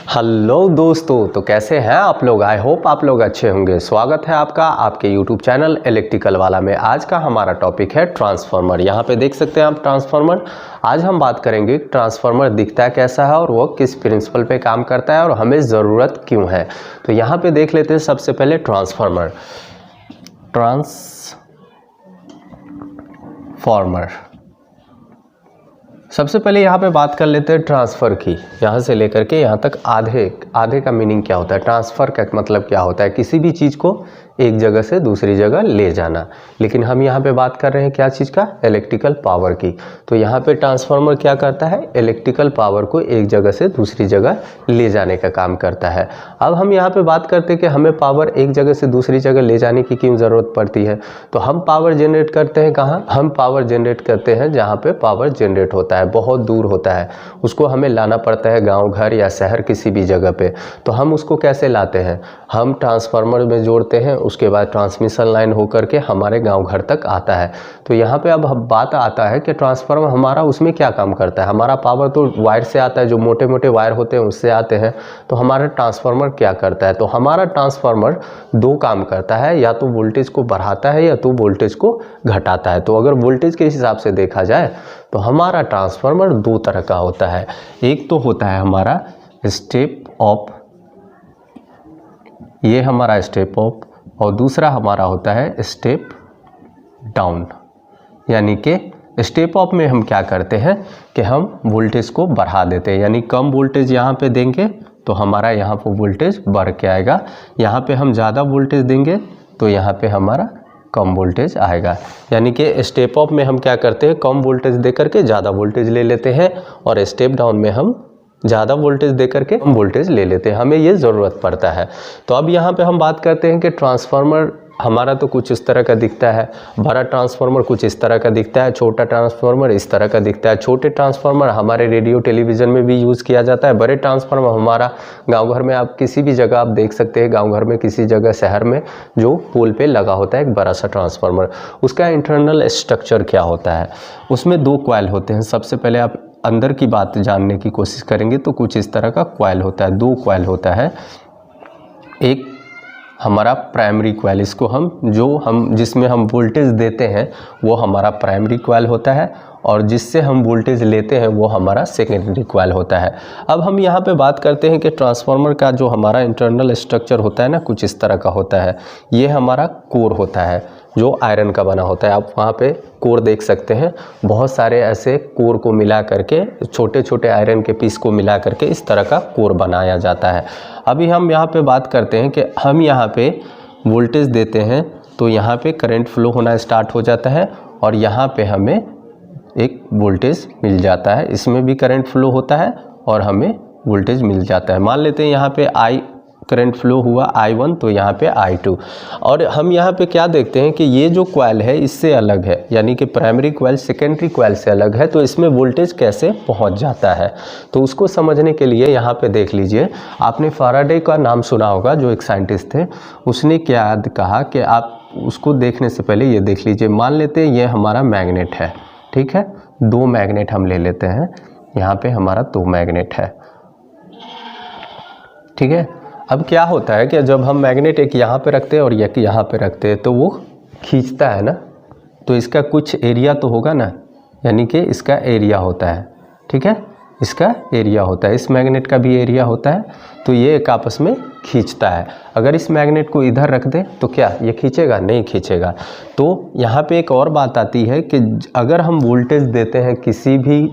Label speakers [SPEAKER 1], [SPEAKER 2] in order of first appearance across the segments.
[SPEAKER 1] Hello दोस्तों, तो कैसे हैं आप लोग। आई होप आप लोग अच्छे होंगे। स्वागत है आपका आपके यूट्यूब चैनल इलेक्ट्रिकल वाला में। आज का हमारा टॉपिक है ट्रांसफार्मर। यहाँ पे देख सकते हैं आप ट्रांसफार्मर। आज हम बात करेंगे ट्रांसफार्मर दिखता है कैसा है और वो किस प्रिंसिपल पे काम करता है और हमें ज़रूरत क्यों है। तो यहाँ पे देख लेते हैं सबसे पहले ट्रांसफार्मर। सबसे पहले यहाँ पे बात कर लेते हैं ट्रांसफ़र की। यहाँ से लेकर के यहाँ तक आधे का मीनिंग क्या होता है। ट्रांसफ़र का मतलब क्या होता है, किसी भी चीज़ को एक जगह से दूसरी जगह ले जाना। लेकिन हम यहाँ पे बात कर रहे हैं क्या चीज़ का, इलेक्ट्रिकल पावर की। तो यहाँ पे ट्रांसफार्मर क्या करता है, इलेक्ट्रिकल पावर को एक जगह से दूसरी जगह ले जाने का काम करता है। अब हम यहाँ पे बात करते हैं कि हमें पावर एक जगह से दूसरी जगह ले जाने की क्यों ज़रूरत पड़ती है। तो हम पावर जनरेट करते हैं कहाँ, हम पावर जनरेट करते हैं जहाँ पे पावर जनरेट होता है, बहुत दूर होता है, उसको हमें लाना पड़ता है गाँव घर या शहर किसी भी जगह पे। तो हम उसको कैसे लाते हैं, हम ट्रांसफार्मर में जोड़ते हैं, उसके बाद ट्रांसमिशन लाइन होकर के हमारे गांव घर तक आता है। तो यहाँ पे अब बात आता है कि ट्रांसफार्मर हमारा उसमें क्या काम करता है। हमारा पावर तो वायर से आता है, जो मोटे मोटे वायर होते हैं उससे आते हैं। तो हमारा ट्रांसफार्मर क्या करता है, तो हमारा ट्रांसफार्मर दो काम करता है, या तो वोल्टेज को बढ़ाता है या तो वोल्टेज को घटाता है। तो अगर वोल्टेज के हिसाब से देखा जाए तो हमारा ट्रांसफार्मर दो तरह का होता है। एक तो होता है हमारा स्टेप अप, ये हमारा स्टेप अप, और दूसरा हमारा होता है स्टेप डाउन। यानी कि स्टेप अप में हम क्या करते हैं कि हम वोल्टेज को बढ़ा देते हैं, यानी कम वोल्टेज यहाँ पे देंगे तो हमारा यहाँ पर वोल्टेज बढ़ के आएगा। यहाँ पे हम ज़्यादा वोल्टेज देंगे तो यहाँ पे हमारा कम वोल्टेज आएगा। यानी कि स्टेप अप में हम क्या करते हैं, कम वोल्टेज दे करके ज़्यादा वोल्टेज ले लेते हैं, और स्टेप डाउन में हम ज़्यादा वोल्टेज दे करके कम वोल्टेज ले लेते हैं, हमें ये ज़रूरत पड़ता है। तो अब यहाँ पे हम बात करते हैं कि ट्रांसफार्मर हमारा तो कुछ इस तरह का दिखता है, बड़ा ट्रांसफार्मर कुछ इस तरह का दिखता है, छोटा ट्रांसफार्मर इस तरह का दिखता है। छोटे ट्रांसफार्मर हमारे रेडियो टेलीविज़न में भी यूज़ किया जाता है। बड़े ट्रांसफार्मर हमारा गांव घर में, आप किसी भी जगह आप देख सकते हैं, गांव घर में किसी जगह शहर में जो पोल पे लगा होता है एक बड़ा सा ट्रांसफार्मर। उसका इंटरनल स्ट्रक्चर क्या होता है, उसमें दो कॉइल होते हैं। सबसे पहले आप अंदर की बात जानने की कोशिश करेंगे तो कुछ इस तरह का कॉइल होता है, दो कॉइल होता है। एक हमारा प्राइमरी कॉइल, इसको हम जिसमें हम वोल्टेज देते हैं वो हमारा प्राइमरी कॉइल होता है, और जिससे हम वोल्टेज लेते हैं वो हमारा सेकेंडरी कॉइल होता है। अब हम यहाँ पे बात करते हैं कि ट्रांसफार्मर का जो हमारा इंटरनल स्ट्रक्चर होता है ना, कुछ इस तरह का होता है। ये हमारा कोर होता है जो आयरन का बना होता है। आप वहाँ पे कोर देख सकते हैं, बहुत सारे ऐसे कोर को मिला करके, छोटे छोटे आयरन के पीस को मिला करके इस तरह का कोर बनाया जाता है। अभी हम यहाँ पे बात करते हैं कि हम यहाँ पे वोल्टेज देते हैं तो यहाँ पे करंट फ्लो होना स्टार्ट हो जाता है, और यहाँ पे हमें एक वोल्टेज मिल जाता है। इसमें भी करंट फ्लो होता है और हमें वोल्टेज मिल जाता है। मान लेते हैं यहाँ पे आई करंट फ्लो हुआ I1, तो यहाँ पे I2। और हम यहाँ पे क्या देखते हैं कि ये जो कॉइल है इससे अलग है, यानी कि प्राइमरी कॉइल सेकेंडरी कॉइल से अलग है। तो इसमें वोल्टेज कैसे पहुँच जाता है, तो उसको समझने के लिए यहाँ पे देख लीजिए। आपने फैराडे का नाम सुना होगा, जो एक साइंटिस्ट थे। उसने क्या कहा कि आप उसको देखने से पहले ये देख लीजिए। मान लेते हैं ये हमारा मैग्नेट है, ठीक है, दो मैग्नेट हम ले लेते हैं। यहाँ पे हमारा दो मैग्नेट है, ठीक है। अब क्या होता है कि जब हम मैग्नेट एक यहाँ पे रखते हैं और एक यहाँ पे रखते हैं तो वो खींचता है ना, तो इसका कुछ एरिया तो होगा ना, यानी कि इसका एरिया होता है, ठीक है, इसका एरिया होता है। इस मैग्नेट का भी एरिया होता है, तो ये एक आपस में खींचता है। अगर इस मैग्नेट को इधर रख दे तो क्या ये खींचेगा, नहीं खींचेगा। तो यहाँ पे एक और बात आती है कि अगर हम वोल्टेज देते हैं किसी भी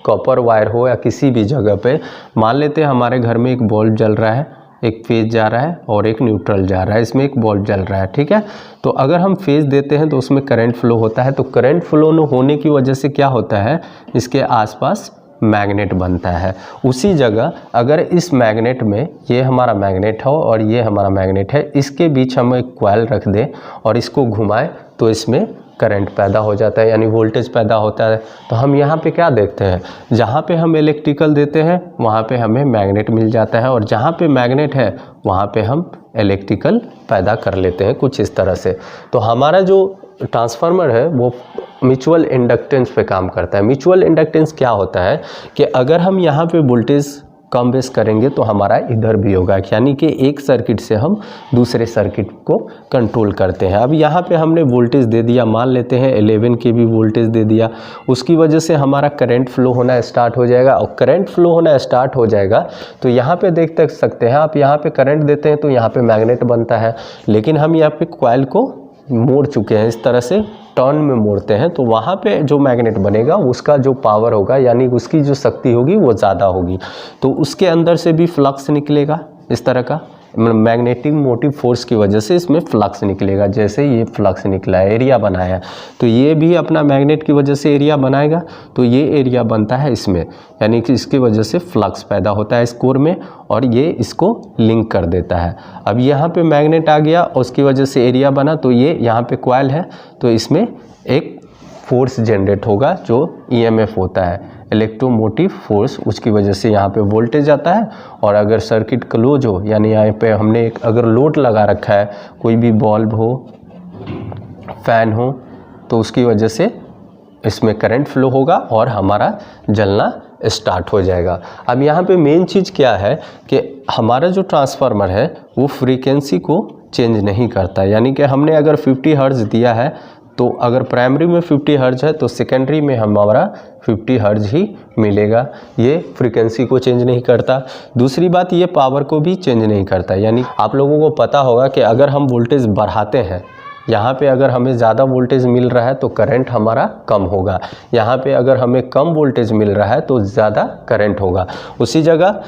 [SPEAKER 1] कॉपर वायर हो या किसी भी जगह पे, मान लेते हैं हमारे घर में एक बल्ब जल रहा है, एक फेज जा रहा है और एक न्यूट्रल जा रहा है, इसमें एक बल्ब जल रहा है, ठीक है। तो अगर हम फेज देते हैं तो उसमें करंट फ्लो होता है। तो करंट फ्लो होने की वजह से क्या होता है, इसके आसपास मैग्नेट बनता है। उसी जगह अगर इस मैग्नेट में, ये हमारा मैग्नेट हो और ये हमारा मैग्नेट है, इसके बीच हम एक कॉइल रख दें और इसको घुमाएं तो इसमें करंट पैदा हो जाता है, यानी वोल्टेज पैदा होता है। तो हम यहाँ पे क्या देखते हैं, जहाँ पे हम इलेक्ट्रिकल देते हैं वहाँ पे हमें मैग्नेट मिल जाता है, और जहाँ पे मैग्नेट है वहाँ पे हम इलेक्ट्रिकल पैदा कर लेते हैं, कुछ इस तरह से। तो हमारा जो ट्रांसफार्मर है वो म्यूचुअल इंडक्टेंस पे काम करता है। म्यूचुअल इंडक्टेंस क्या होता है कि अगर हम यहाँ पे वोल्टेज कम बेस करेंगे तो हमारा इधर भी होगा, यानी कि एक सर्किट से हम दूसरे सर्किट को कंट्रोल करते हैं। अब यहाँ पे हमने वोल्टेज दे दिया, मान लेते हैं 11 के भी वोल्टेज दे दिया, उसकी वजह से हमारा करंट फ्लो होना स्टार्ट हो जाएगा। और करंट फ्लो होना स्टार्ट हो जाएगा तो यहाँ पे देख सकते हैं आप, यहाँ पे करंट देते हैं तो यहाँ पे मैग्नेट बनता है, लेकिन हम यहाँ पे कॉइल को मोड़ चुके हैं, इस तरह से टर्न में मोड़ते हैं तो वहाँ पे जो मैग्नेट बनेगा उसका जो पावर होगा, यानी उसकी जो शक्ति होगी वो ज़्यादा होगी, तो उसके अंदर से भी फ्लक्स निकलेगा इस तरह का, मैग्नेटिक मोटिव फोर्स की वजह से इसमें फ्लक्स निकलेगा। जैसे ये फ्लक्स निकला है, एरिया बनाया, तो ये भी अपना मैग्नेट की वजह से एरिया बनाएगा, तो ये एरिया बनता है इसमें, यानी कि इसकी वजह से फ्लक्स पैदा होता है इस कोर में और ये इसको लिंक कर देता है। अब यहाँ पे मैग्नेट आ गया और उसकी वजह से एरिया बना, तो ये यहाँ पे कॉइल है तो इसमें एक फोर्स जनरेट होगा जो ईएमएफ होता है, इलेक्ट्रोमोटिव फोर्स, उसकी वजह से यहाँ पे वोल्टेज आता है। और अगर सर्किट क्लोज हो, यानी यहाँ पे हमने अगर लोड लगा रखा है, कोई भी बल्ब हो, फैन हो, तो उसकी वजह से इसमें करंट फ्लो होगा और हमारा जलना स्टार्ट हो जाएगा। अब यहाँ पे मेन चीज़ क्या है कि हमारा जो ट्रांसफार्मर है वो फ्रीक्वेंसी को चेंज नहीं करता, यानी कि हमने अगर 50 हर्ट्ज दिया है तो अगर प्राइमरी में 50 हर्ट्ज है तो सेकेंडरी में हमारा 50 हर्ट्ज ही मिलेगा। ये फ्रीक्वेंसी को चेंज नहीं करता। दूसरी बात, ये पावर को भी चेंज नहीं करता, यानी आप लोगों को पता होगा कि अगर हम वोल्टेज बढ़ाते हैं, यहाँ पे अगर हमें ज़्यादा वोल्टेज मिल रहा है तो करंट हमारा कम होगा, यहाँ पे अगर हमें कम वोल्टेज मिल रहा है तो ज़्यादा करंट होगा। उसी जगह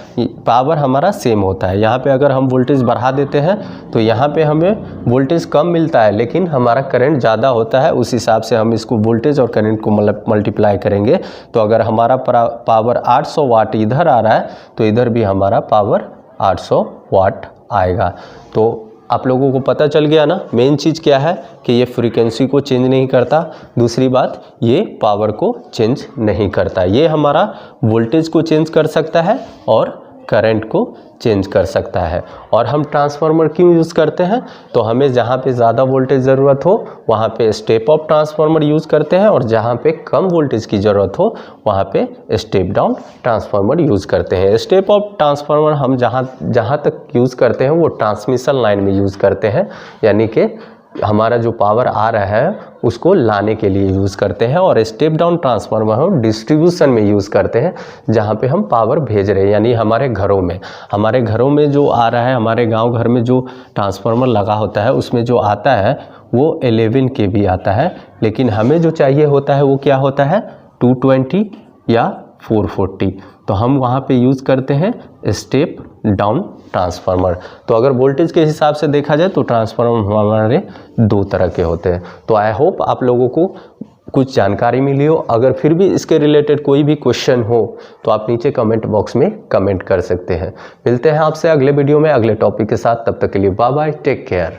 [SPEAKER 1] पावर हमारा सेम होता है, यहाँ पे अगर हम वोल्टेज बढ़ा देते हैं तो यहाँ पे हमें वोल्टेज कम मिलता है लेकिन हमारा करंट ज़्यादा होता है। उस हिसाब से हम इसको वोल्टेज और करंट को मल्टीप्लाई करेंगे, तो अगर हमारा पावर 800 वाट इधर आ रहा है तो इधर भी हमारा पावर 800 वाट आएगा। तो आप लोगों को पता चल गया ना, मेन चीज़ क्या है कि ये फ्रीक्वेंसी को चेंज नहीं करता। दूसरी बात, ये पावर को चेंज नहीं करता। ये हमारा वोल्टेज को चेंज कर सकता है और करंट को चेंज कर सकता है। और हम ट्रांसफार्मर क्यों यूज़ करते हैं, तो हमें जहाँ पे ज़्यादा वोल्टेज ज़रूरत हो वहाँ पे स्टेप अप ट्रांसफार्मर यूज़ करते हैं, और जहाँ पे कम वोल्टेज की ज़रूरत हो वहाँ पे स्टेप डाउन ट्रांसफार्मर यूज़ करते हैं। स्टेप अप ट्रांसफार्मर हम जहाँ तक यूज़ करते हैं वो ट्रांसमिशन लाइन में यूज़ करते हैं, यानी कि हमारा जो पावर आ रहा है उसको लाने के लिए यूज़ करते हैं। और स्टेप डाउन ट्रांसफार्मर हम डिस्ट्रीब्यूशन में यूज़ करते हैं, जहाँ पे हम पावर भेज रहे हैं, यानी हमारे घरों में जो आ रहा है, हमारे गांव घर में जो ट्रांसफार्मर लगा होता है उसमें जो आता है वो 11 के भी आता है, लेकिन हमें जो चाहिए होता है वो क्या होता है 220 या 440, तो हम वहाँ पे यूज़ करते हैं स्टेप डाउन ट्रांसफार्मर। तो अगर वोल्टेज के हिसाब से देखा जाए तो ट्रांसफार्मर हमारे दो तरह के होते हैं। तो आई होप आप लोगों को कुछ जानकारी मिली हो। अगर फिर भी इसके रिलेटेड कोई भी क्वेश्चन हो तो आप नीचे कमेंट बॉक्स में कमेंट कर सकते हैं। मिलते हैं आपसे अगले वीडियो में अगले टॉपिक के साथ, तब तक के लिए बाय बाय, टेक केयर।